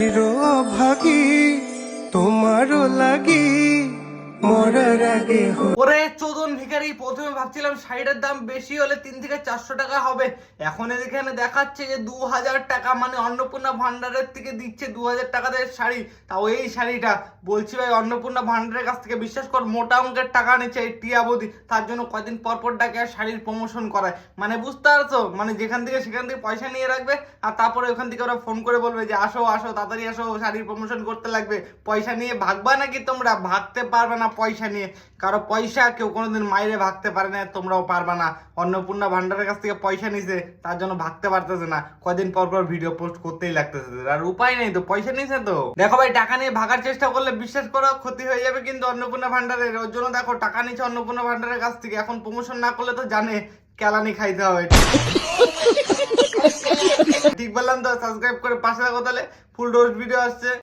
ভাগি তোমারও লাগি মরার আগে ওরে চোদন ভিখারি, প্রথমে ভাবছিলাম শাড়িটার দাম বেশি হলে 3 থেকে 400 টাকা হবে, এখন এখানে দেখাচ্ছে যে 2000 টাকা, মানে অন্নপূর্ণা ভান্ডারের থেকে দিচ্ছে 2000 টাকাতে শাড়ি। তাও এই শাড়িটা বলছি ভাই, অন্নপূর্ণা ভান্ডারের কাছ থেকে বিশ্বাস কর মোটা অঙ্কের টাকা নিচ্ছে এই টিয়াবধি, তার জন্য কয়দিন পর পর ডাকে আর শাড়ির প্রমোশন করায়। মানে বুঝতে পারছো, মানে যেখান থেকে সেখান থেকে পয়সা নিয়ে রাখবে, আর তারপরে ওখান থেকে ওরা ফোন করে বলবে যে আসো আসো তাড়াতাড়ি আসো, শাড়ির প্রমোশন করতে লাগবে। পয়সা নিয়ে ভাগবা নাকি তোমরা? ভাগতে পারবে না পয়সা নিয়ে, কারো পয়সা কেউ কোনোদিন মাইরে ভাগতে পারে না, তোমরাও পারবা না। অন্নপূর্ণা ভান্ডারের কাছ থেকে পয়সা নিছে, তার জন্য ভাগতে পারতেছে না, কদিন পর পর ভিডিও পোস্ট করতেই লাগতেছে, আর উপায় নেই তো, পয়সা নিছে তো। দেখো ভাই, টাকা নিয়ে ভাগার চেষ্টা করলে বিশ্বাস করো ক্ষতি হয়ে যাবে কিন্তু অন্নপূর্ণা ভান্ডারের। ওর জন্য দেখো টাকা নিচ্ছে অন্নপূর্ণা ভান্ডারের কাছ থেকে, এখন প্রমোশন না করলে তো জানে কেলানি খাইতে হবে। ঠিক বললাম তো? সাবস্ক্রাইব করে পাশে থাকো, তাহলে ফুল ডোজ ভিডিও আসছে।